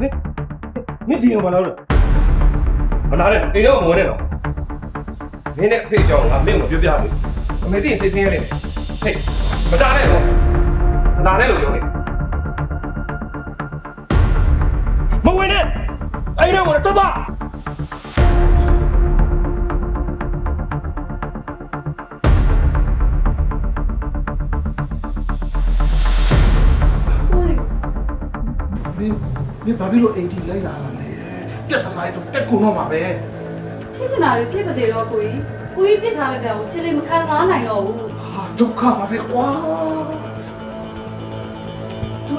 你听我老了，我拿来给了我的了。明天配叫我没有别的，我没定谁听的，嘿，我拿来了，拿来了有的。没问题，哎呀，我的真的。你ဘာဖြစ်လို့အိမ်ထိလိုက်လာတာလဲပြတ်သမားတို့တက်ကုန်တော့မှာပဲ ဖြစ်ချင်တာတွေဖြစ်ပါသေးတော့ကိုကြီးပြစ်ထားတဲ့တဲ့ကိုချစ်လေးမခံစားနိုင်တော့ဘူး ဟာဒုက္ခပါပဲကွာသူ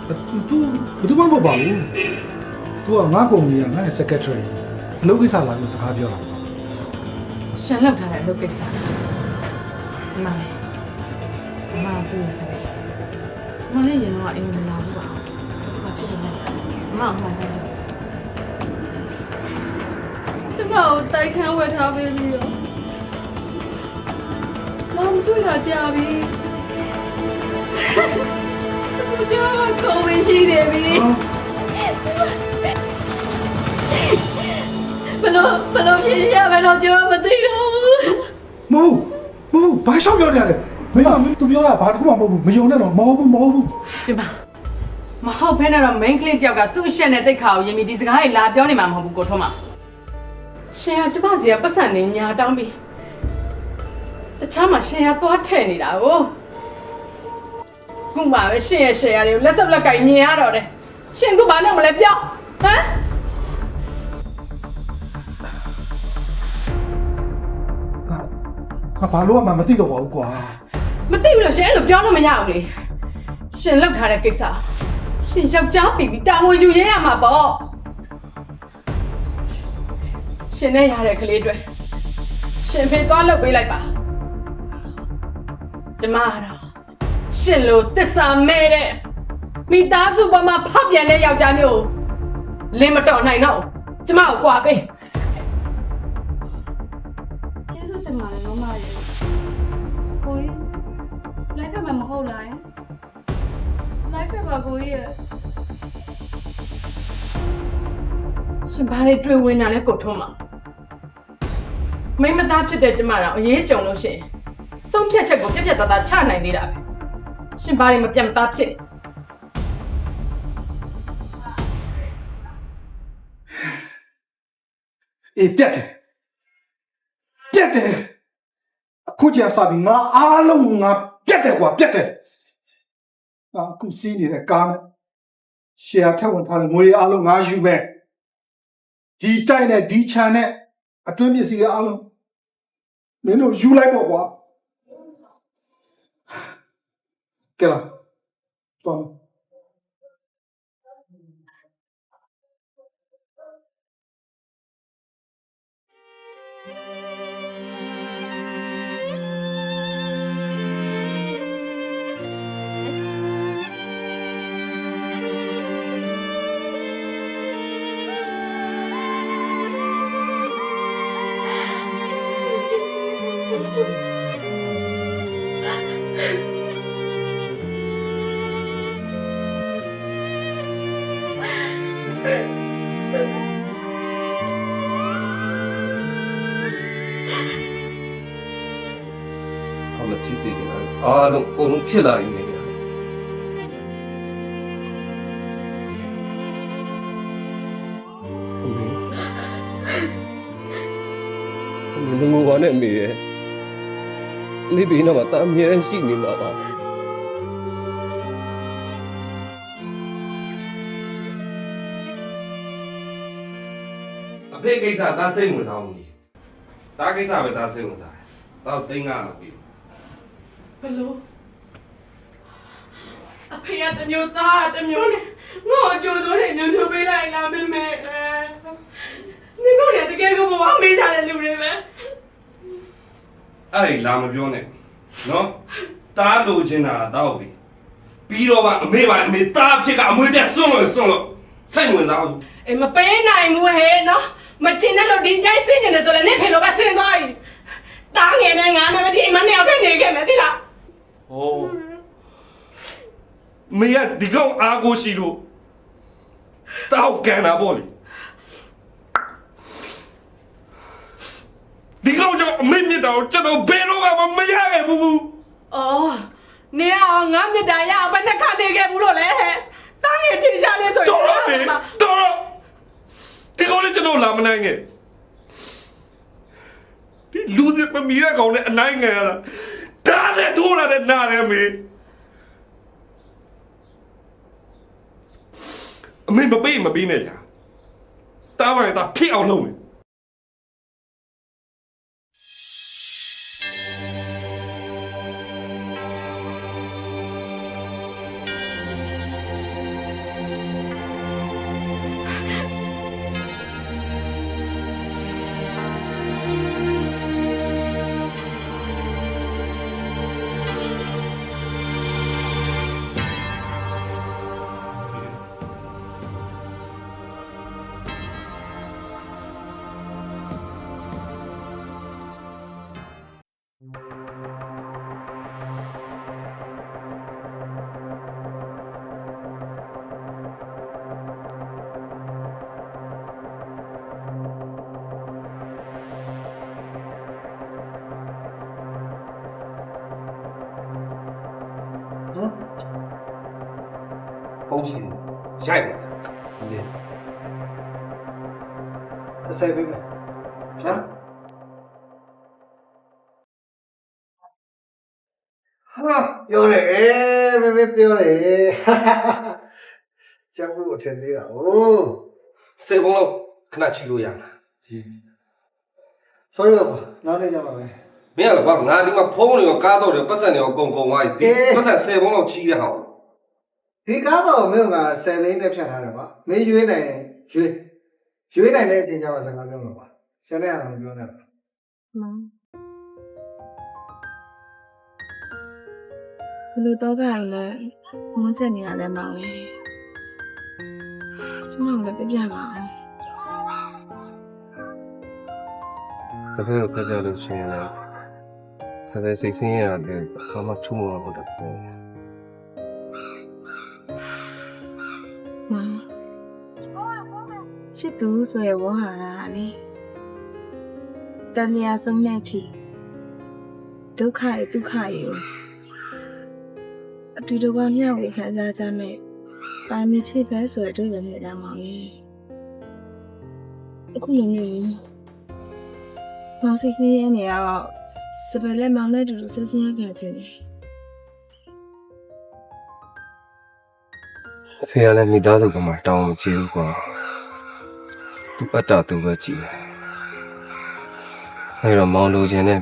ဘယ်သူမှမဟုတ်ပါဘူးသူကငါကုမ္ပဏီကငါ့ရဲ့ secretary အလုပ်ကိစ္စလာပြီးစကားပြောတာ ရှင်လောက်ထားတဲ့အလုပ်ကိစ္စမလေးမတူရစပဲမလေးရင်တော့အိမ်မလာဘူးပါဘာဖြစ်လို့လဲမအောင်မှန်းတယ် ကျမကိုတိုက်ခန်းဝယ်ထားပေးပြီးတော့မမတွေ့တာကြာပြီသူကျမကိုဝင်ရှိတယ်ပြီဘလို့ဖြစ်ရမယ်တော့ကျမမသိတော့ဘူး မဟုတ်ဘာရှောက်ပြောနေရလဲမင်းကသူပြောတာဘာတစ်ခုမှမဟုတ်ဘူးမယုံနဲ့တော့မဟုတ်ဘူး ဒီမှာမဟုတ်ဖဲနဲ့တော့ main clip ကြောက်ကသူ့အရှက်နဲ့တိတ်ခါကိုရင်ပြီးဒီစကားတွေလာပြောနေမှာမဟုတ်ဘူးကိုထုံးမရှင်ကကျမစီကပတ်စံနေညာတောင်းပြီးတခြားမှာရှင်ကသွားထည့်နေတာကိုခုမှပဲရှင်ရဲ့ရှယ်ယာတွေကိုလက်စုပ်လက်ကင်မြင်ရတော့တယ်ရှင်ကဘာလုပ်မလဲပြောဟမ် ငါဘာလို့မှမသိတော့ပါဘူးကွာ မသိဘူးလို့ရှင်အဲ့လိုပြောလို့မရဘူးလေရှင်လောက်ထားတဲ့ကိစ္စရှင်ယောက်ျားပြီးတာဝန်ယူရဲရမှာပေါ့ရှင်နဲ့ရတဲ့ကလေးတွေရှင်ဖေးသွားလုပ်ပေးလိုက်ပါကျမကတော့ရှင်လိုတစ္ဆာမဲ့တဲ့မိသားစုပေါ်မှာဖောက်ပြန်တဲ့ယောက်ျားမျိုးလင်းမတော်နိုင်တော့ကျမကိုကြွားပေး ကျေးဇူးတင်ပါတယ်နော်မရေကိုကြီးလိုက်ခဲ့မှာမဟုတ်လားလိုက်ခဲ့ပါကိုကြီးရဲ့ ရှင်ဘာတွေတွေ့ဝင်တာလဲကိုထုံးမှာမိမသားဖြစ်တဲ့ကျမတော့အရေးကြုံလို့ရှင်ဆုံးဖြတ်ချက်ကိုပြက်ပြက်သားသားချနိုင်သေးတာပဲရှင်ဘာတွေမပြတ်မသားဖြစ်နေ အေးပြတ်တယ်အခုကျစပြီငါအားလုံးငါပြတ်တယ်ကွာပြတ်တယ်ငါအခုစီးနေတဲ့ကားနဲ့ရှယ်ယာထက်ဝင်ထားတဲ့ငွေတွေအားလုံးငါယူပဲဒီတိုက်နဲ့ဒီခြံနဲ့အတွင်းပစ္စည်းတွေအားလုံးမင်းတို့ယူလိုက်ပေါ့ကွာကဲလားတော် 好了，屁事的啊，我弄屁了，你。你弄我那没？你别那么大面心你妈妈。အဖေကိစ္စဒါစိတ်ဝင်စားဘူး။ဒါကိစ္စပဲဒါစိတ်ဝင်စား။တော့တိန်းကားမပြီး ဘယ်လိုအဖေကတမျိုးသားတမျိုးနဲ့ငါ့ကိုကြိုးစိုးနေမျိုးပေးလိုက်လားမေမေနင်တို့လည်းတကယ်ကိုဘဝမေးကြတဲ့လူတွေပဲ ။အဲ့ဒီလာမပြောနဲ့။နော်။တားလိုချင်တာတော့ပြီ။ပြီးတော့မှအမေပါအမေတားဖြစ်ကအမွေးပြတ်စွန့်လို့စိတ်ဝင်စားဘူး အေးမပေးနိုင်ဘူးဟဲ့နော်မကျင်တဲ့လို့ဒီတိုင်းစင်းနေတယ်ဆိုလည်းနင့်ဖေလိုပဲစင်းသွားပြီတားငယ်နဲ့ငါနဲ့မဒီအိမ်မနဲ့ရောက်နေခဲ့မယ်သိလား ။ဟော။မေကဒီကောင်အားကိုရှိလို့ တောက်ကန်တာပေါ့လေဒီကောင်ကြောင့်အမေမြစ်တာကိုကျွန်တော်ဘယ်တော့မှမရခဲ့ဘူး အော်နေအောင်ငါမြစ်တာရအောင်ဘယ်နှခါနေခဲ့ဘူးလို့လဲဟဲ့တားရင်ထင်ရှားနေဆိုရင် တော်တော့ဒီကောင်လည်းကျွန်တော်လာမနိုင်ခဲ့ဒီလူစစ်မမီတဲ့ကောင်နဲ့အနိုင်ငယ်ရတာဒါလည်းထိုးရတဲ့နားရဲမေအမေမပေးနဲ့ညာတားပါရင်တာဖြစ်အောင်လုပ်မယ်ဟုတ်ရှင်ရိုက်ပါလေ အဆိုင်ပေးမယ်ဗျာဟာပြောတယ်မင်းပြောတယ်ကျန်ဖို့အထင်သေးတာ哦စေဘုံလောက်ခဏချီလို့ရလား sorry ပါနောက်နေ့ကြပါမယ် မင်းကလည်းကွာငါဒီမှာဖုန်းတွေရောကားတော့တွေပတ်စံတွေရောကုန်သွားပြီဒီပတ်စံ10ဘုံလောက်ချီးရအောင် ဒီကားတော့မင်းက10လေးနဲ့ဖြတ်ထားတယ်ကွာမင်းရွေးနိုင်ရွေးနိုင်တဲ့အချိန်ကျမှစကားပြောမှာပါရှင်းတဲ့အားမပြောနဲ့ မောင်ဘယ်လိုတော့ကြလဲဝန်းချက်နေရလဲမောင်လေကျမလည်းပြပါအောင် တပည့်ကိုပြလို့ရှိရင်လည်းစတဲ့စိတ်ဆင်းရဲရတယ်ဘာမှထူးမှာမဟုတ်တော့ဘူး မောင်ချစ်သူဆိုရဝါဟာရာလေတန်မြာဆုံးတဲ့အထိဒုက္ခရဲ့ဒုက္ခရဲ့အတူတူကမျှဝေခံစားကြမယ်ပါမီဖြစ်ပဲဆိုတဲ့အတွေ့အကြုံနဲ့တောင်းပါလေအခုလိုမျိုးမောင်စိတ်ဆင်းရဲနေတော့စပယ်လက်မောင်နဲ့တူတူစိတ်ဆင်းရဲခံချင်တယ် အဖေကလည်းမိသားစုကမှတောင်းမကြည့်ဘူးကွာသူ့အတ္တသူပဲကြည့်တယ်အဲ့တော့မောင်လိုချင်တဲ့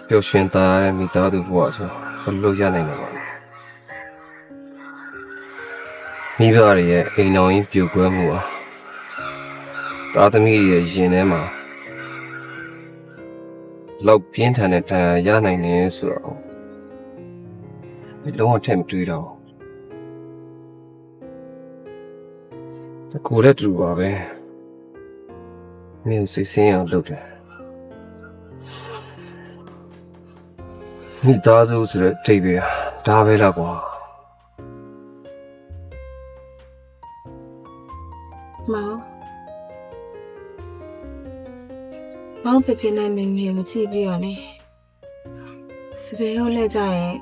ပျော်ရွှင်သားရတဲ့မိသားစုဘဝဆိုဘယ်လိုရနိုင်မှာပါလဲမိဘတွေရဲ့အိမ်တော်ရင်းပြိုကွဲမှုอ่ะသားသမီးတွေရဲ့ရင်ထဲမှာလောက်ပြင်းထန်တဲ့တရားရနိုင်တယ်ဆိုတော့ဘယ်လုံးဝထင်မတွေ့တော့ကိုယ်လည်းတူပါပဲမင်းစိတ်ဆင်းအောင်လုပ်တယ်မိသားစုဆိုတဲ့အိဗေဒါပဲလားကွာ မောင်ဖေဖေနဲ့မင်းမင်းကိုကြည့်ပြီးတော့လေစပယ်ရောလဲကြရင်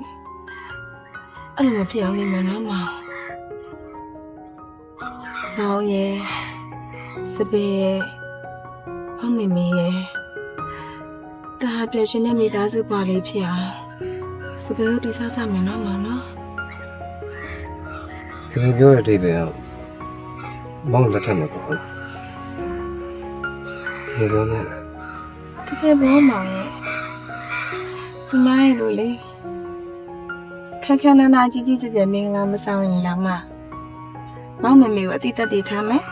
အဲ့လိုမဖြစ်အောင်နေမယ်နော်မောင်ရဲ့စပယ်ရဲ့ဖောင်းမင်းမင်းရဲ့ဒါပြည့်ရှင်တဲ့မိသားစုပါလေးဖြစ်အောင်စပယ်ကိုတိစားကြမယ်နော်မောင်နော် ဒီလိုပြောတဲ့အိဗေကမောင်လက်ထက်မှာပေါ့ဒီလိုနဲ့ တကယ်ဘောမောင်ရဲ့ဒီမိုင်းလို့လေခက်ခက်နာနာကြီးကြီးကျယ်ကျယ်မင်္ဂလာမဆောင်ရင်တော့မှမောင်မမေကိုအတိတ်တည်ထားမယ်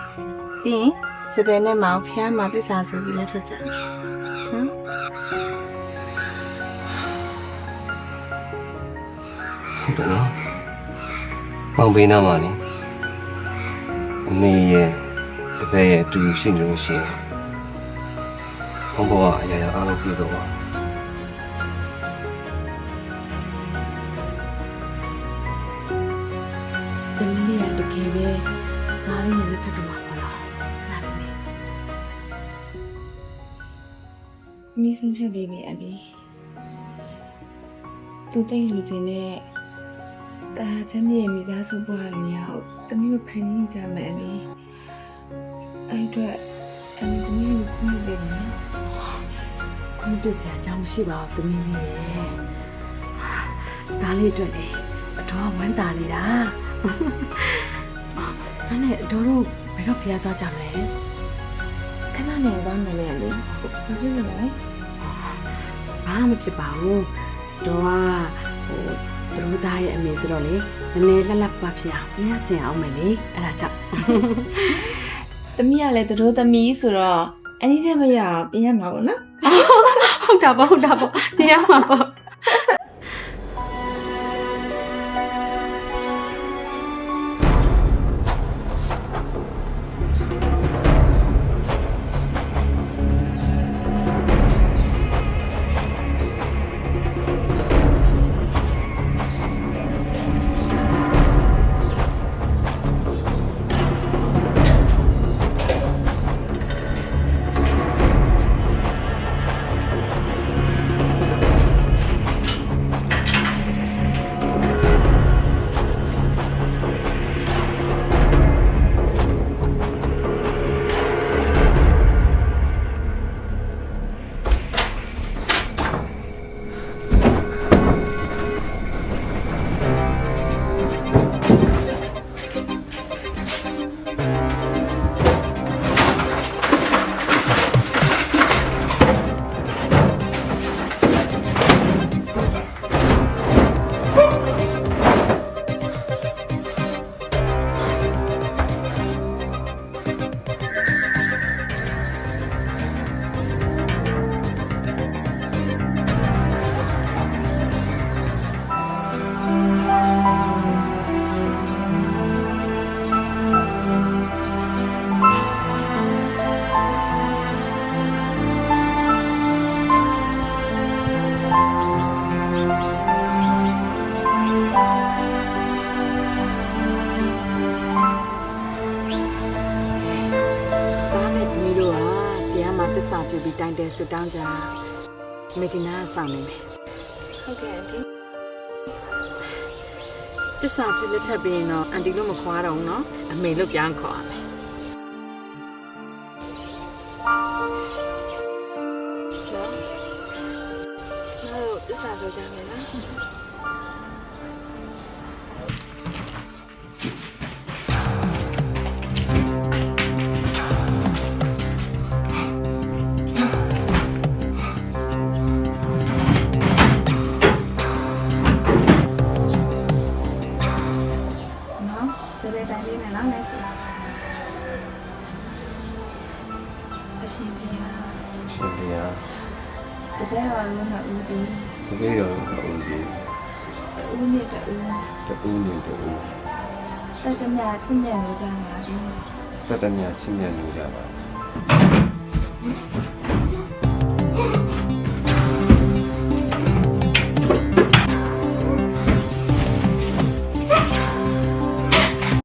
ပြီးရင်စပယ်နဲ့မောင်ဖျားမှာသစ္စာဆိုပြီးလက်ထပ်ကြမယ်နော် ဟုတ်တယ်နော်မောင်ပေးနာမှာလေအမေရဲ့စပယ်ရဲ့အတူရှိနေလို့ရှိရင်ဘုံဘောကအရာရာအားလုံးပြည့်စုံပါ သမီးလေးကတကယ်ပဲ ဒါလေးနဲ့လက်ထပ်တော့မှာပေါ့လားခဏသမီး အမိဆုံးဖြတ်ပေးပြီအန်ဒီသူတိတ်လူချင်းနဲ့တာချမ်းမြေမိသားစုဘဝလေးရောက်တမီးကိုဖန်တီးကြမယ်အန်ဒီအဲ့အတွက်အန်ဒီတမီးကိုခွင့်ပြုပေးမယ်နော် ခွင့်ပြုစရာအကြောင်းမရှိပါဘူးသမီးလေးရဲ့ဒါလေးအတွက်လေအတော်ဝမ်းသာနေတာအဲ့နဲ့အတော်တို့ဘယ်တော့ဖျားသွားကြမလဲ ခဏနေသွားမယ်လေအန်ဒီဘာဖြစ်လို့လဲ ဘာမှမဖြစ်ပါဘူးတော့ကသူတို့သားရဲ့အမေဆိုတော့လေနည်းနည်းလှလှပပဖြစ်အောင်ပြန်ဆင်အောင်မယ်လေအဲ့ဒါကြောင့် တမီးကလည်းတို့သမီးဆိုတော့အန်ဒီတက်မရအောင်ပြင်ရမှာပေါ့နော် ဟုတ်တာပေါ့တင်ရမှာပေါ့ သစ္စာပြုပြီးတိုင်တယ်ဆူတောင်းကြမေဒီနာကဆောင်နေမယ် ဟုတ်ကဲ့အန်တီ သစ္စာပြုလက်ထပ်ပြီးရင်တော့အန်တီလို့မခွာတော့ဘူးနော်အမေလို့ပြန်ခေါ်ရမယ် နော်ကျွန်တော်တို့သစ္စာဆိုကြမယ်နော် နော်စပယ်တိုင်းလေးနဲ့နော်လက်စလာအရှင်ပြာ ရှင်ပြာ တပည့်တော်လုံးနဲ့ဦးပြီး တကယ်ရောဟုတ်ပြီ ဦးနဲ့တူ တူနေတူ တတမချင်းမြတ်နေကြပါပြီ တတ်တမြချင်းမြတ်နေကြပါ